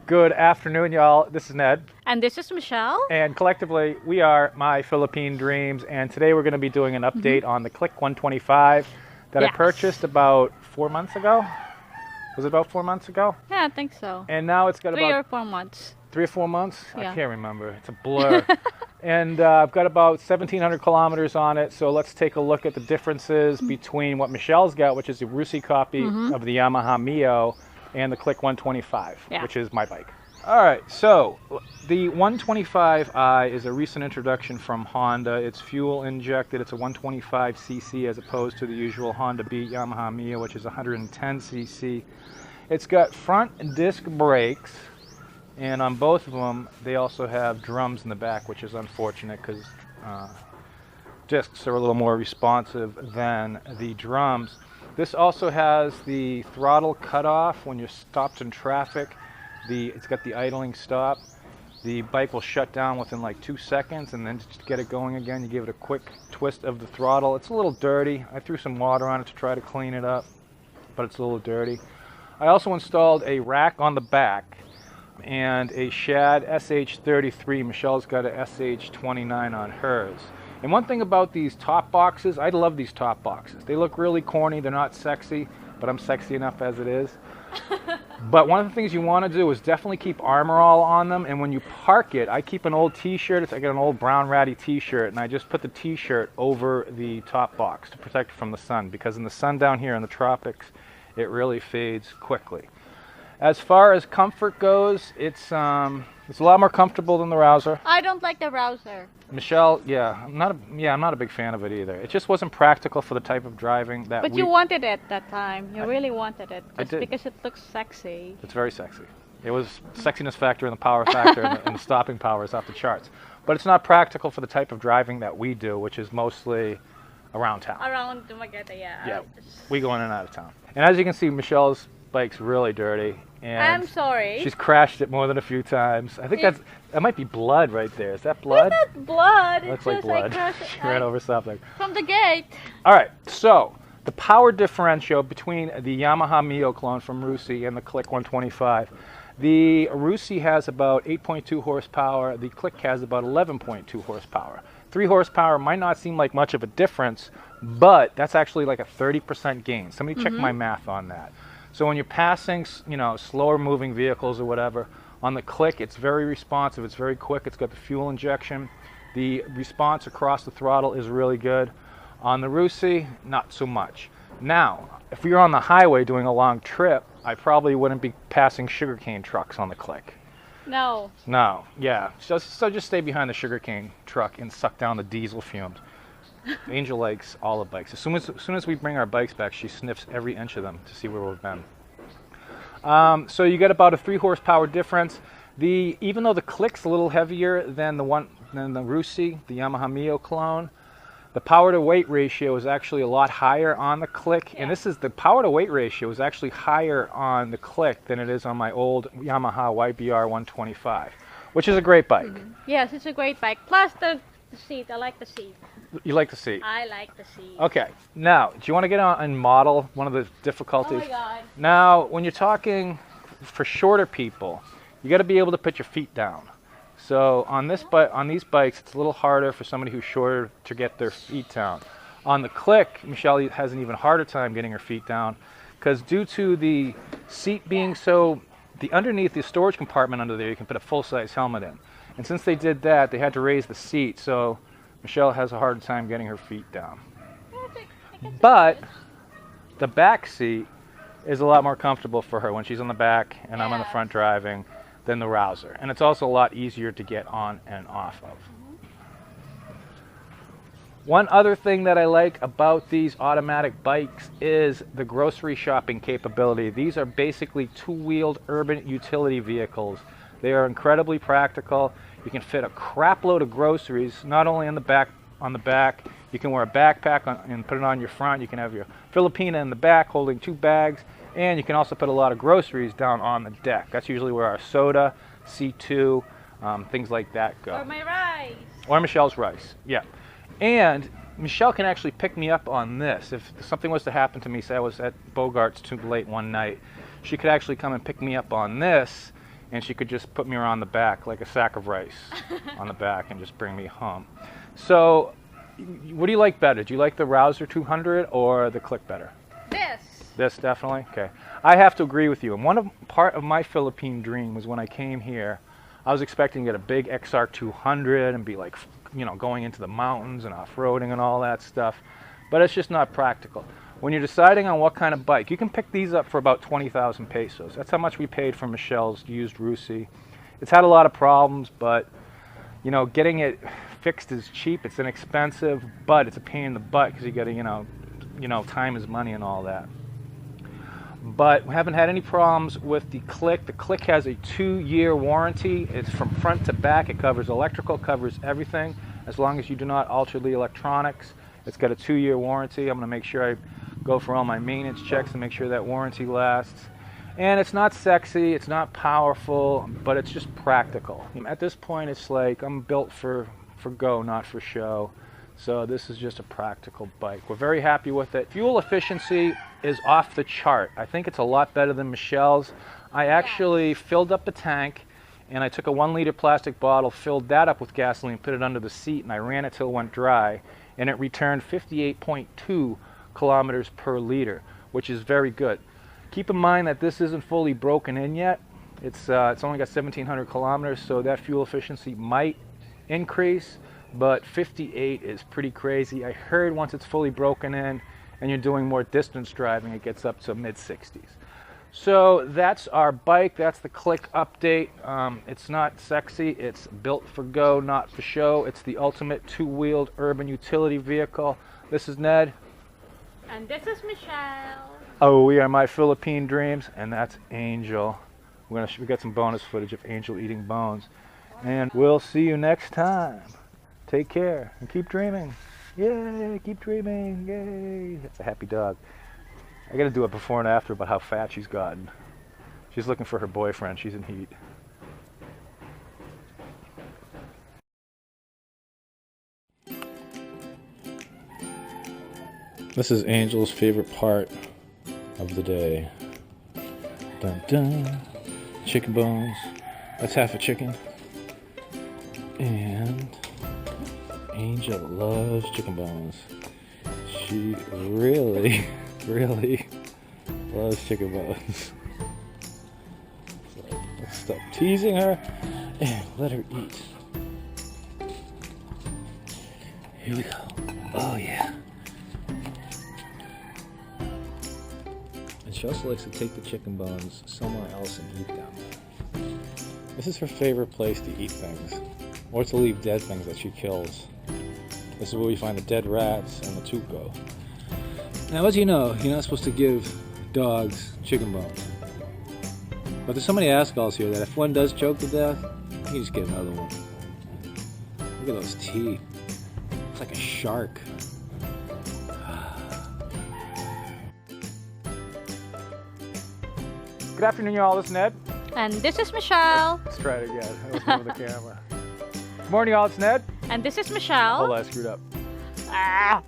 Good afternoon, y'all. This is Ned. And this is Michelle. And collectively, we are My Philippine Dreams. And today we're going to be doing an update on the Click 125 that I purchased about 4 months ago. Was it about 4 months ago? Yeah, I think so. And now it's got 3 about or 4 months. 3 or 4 months? Yeah. I can't remember. It's a blur. And I've got about 1,700 kilometers on it. So let's take a look at the differences between what Michelle's got, which is a Rusi copy of the Yamaha Mio, and the Click 125, which is my bike. All right, so the 125i is a recent introduction from Honda. It's fuel injected. It's a 125cc as opposed to the usual Honda Beat Yamaha Mio, which is 110cc. It's got front disc brakes, and on both of them, they also have drums in the back, which is unfortunate because discs are a little more responsive than the drums. This also has the throttle cutoff when you're stopped in traffic. It's got the idling stop. The bike will shut down within like 2 seconds, and then to get it going again, you give it a quick twist of the throttle. It's a little dirty. I threw some water on it to try to clean it up, but it's a little dirty. I also installed a rack on the back and a Shad SH33. Michelle's got a SH29 on hers. And one thing about these top boxes, I love these top boxes. They look really corny, they're not sexy, but I'm sexy enough as it is. But one of the things you want to do is definitely keep Armor All on them, and when you park it, I keep an old t-shirt. I got an old brown ratty t-shirt, and I just put the t-shirt over the top box to protect it from the sun, because in the sun down here in the tropics, it really fades quickly. As far as comfort goes, it's a lot more comfortable than the Rouser. I don't like the Rouser. Michelle, I'm not a big fan of it either. It just wasn't practical for the type of driving that But you wanted it that time. You really wanted it. I did. Because it looks sexy. It's very sexy. It was sexiness factor and the power factor and the stopping power is off the charts. But it's not practical for the type of driving that we do, which is mostly around town. Around Dumaguete, yeah. Yeah, we go in and out of town. And as you can see, Michelle's bike's really dirty. And I'm sorry. She's crashed it more than a few times. I think that might be blood right there. Is that blood? It's not blood. Looks It's like just blood. she ran over something. From the gate. All right, so the power differential between the Yamaha Mio clone from Rusi and the Click 125. The Rusi has about 8.2 horsepower. The Click has about 11.2 horsepower. 3 horsepower might not seem like much of a difference, but that's actually like a 30% gain. Somebody check my math on that. So when you're passing, slower moving vehicles or whatever, on the Click, it's very responsive, it's very quick, it's got the fuel injection. The response across the throttle is really good. On the Rusi, not so much. Now, if you're on the highway doing a long trip, I probably wouldn't be passing sugarcane trucks on the Click. No. No, yeah. So just stay behind the sugarcane truck and suck down the diesel fumes. Angel likes all the bikes. As soon as we bring our bikes back, she sniffs every inch of them to see where we've been. So you get about a 3 horsepower difference. Even though the Click's a little heavier than the Rusi, the Yamaha Mio clone, the power to weight ratio is actually a lot higher on the Click. Yeah. And the power to weight ratio is actually higher on the Click than it is on my old Yamaha YBR 125, which is a great bike. Yes, it's a great bike. Plus the seat. I like the seat. You like the seat? I like the seat. Okay. Now, do you want to get on and model one of the difficulties? Oh my God. Now, when you're talking for shorter people, you got to be able to put your feet down. So on these bikes, it's a little harder for somebody who's shorter to get their feet down. On the Click, Michelle has an even harder time getting her feet down because due to the seat being underneath the storage compartment under there, you can put a full-size helmet in. And since they did that, they had to raise the seat, so Michelle has a hard time getting her feet down. But the back seat is a lot more comfortable for her when she's on the back and I'm on the front driving than the Rouser. And it's also a lot easier to get on and off of. One other thing that I like about these automatic bikes is the grocery shopping capability. These are basically two-wheeled urban utility vehicles. They are incredibly practical. You can fit a crap load of groceries, not only on the back. You can wear a backpack and put it on your front. You can have your Filipina in the back holding 2 bags. And you can also put a lot of groceries down on the deck. That's usually where our soda, C2, things like that go. Or my rice. Or Michelle's rice, yeah. And Michelle can actually pick me up on this. If something was to happen to me, say I was at Bogart's too late one night, she could actually come and pick me up on this and she could just put me around the back like a sack of rice on the back and just bring me home. So what do you like better? Do you like the Rouser 200 or the Click better? This definitely? Okay. I have to agree with you. And part of my Philippine dream was when I came here, I was expecting to get a big XR 200 and be like, you know, going into the mountains and off-roading and all that stuff. But it's just not practical. When you're deciding on what kind of bike, you can pick these up for about 20,000 pesos. That's how much we paid for Michelle's used Rusi. It's had a lot of problems, but you know, getting it fixed is cheap. It's inexpensive, but it's a pain in the butt because you got to, you know, time is money and all that. But we haven't had any problems with the Click. The Click has a 2-year warranty. It's from front to back. It covers electrical, covers everything, as long as you do not alter the electronics. It's got a 2-year warranty. I'm going to make sure I go for all my maintenance checks and make sure that warranty lasts. And it's not sexy, it's not powerful, but it's just practical. At this point, it's like I'm built for go, not for show. So this is just a practical bike. We're very happy with it. Fuel efficiency is off the chart. I think it's a lot better than Michelle's. I actually filled up the tank, and I took a 1-liter plastic bottle, filled that up with gasoline, put it under the seat, and I ran it till it went dry, and it returned 58.2 kilometers per liter, which is very good. Keep in mind that this isn't fully broken in yet. It's only got 1,700 kilometers, so that fuel efficiency might increase, but 58 is pretty crazy. I heard once it's fully broken in and you're doing more distance driving, it gets up to mid-60s. So that's our bike. That's the Click update. It's not sexy. It's built for go, not for show. It's the ultimate 2-wheeled urban utility vehicle. This is Ned. And this is Michelle. Oh, we are my Philippine dreams, and that's Angel. We got some bonus footage of Angel eating bones. And we'll see you next time. Take care and keep dreaming. Yay, keep dreaming. Yay. That's a happy dog. I got to do a before and after about how fat she's gotten. She's looking for her boyfriend. She's in heat. This is Angel's favorite part of the day. Dun dun. Chicken bones. That's half a chicken. And Angel loves chicken bones. She really, really loves chicken bones. So let's stop teasing her and let her eat. Here we go. Oh yeah. And she also likes to take the chicken bones somewhere else and eat them. This is her favorite place to eat things, or to leave dead things that she kills. This is where we find the dead rats and the tuco. Now, as you know, you're not supposed to give dogs chicken bones. But there's so many assholes here that if one does choke to death, you can just get another one. Look at those teeth. It's like a shark. Good afternoon, y'all. This is Ned. And this is Michelle. Let's try it again. I was moving the camera. Good morning, y'all. It's Ned. And this is Michelle. Hold on, I screwed up. Ah.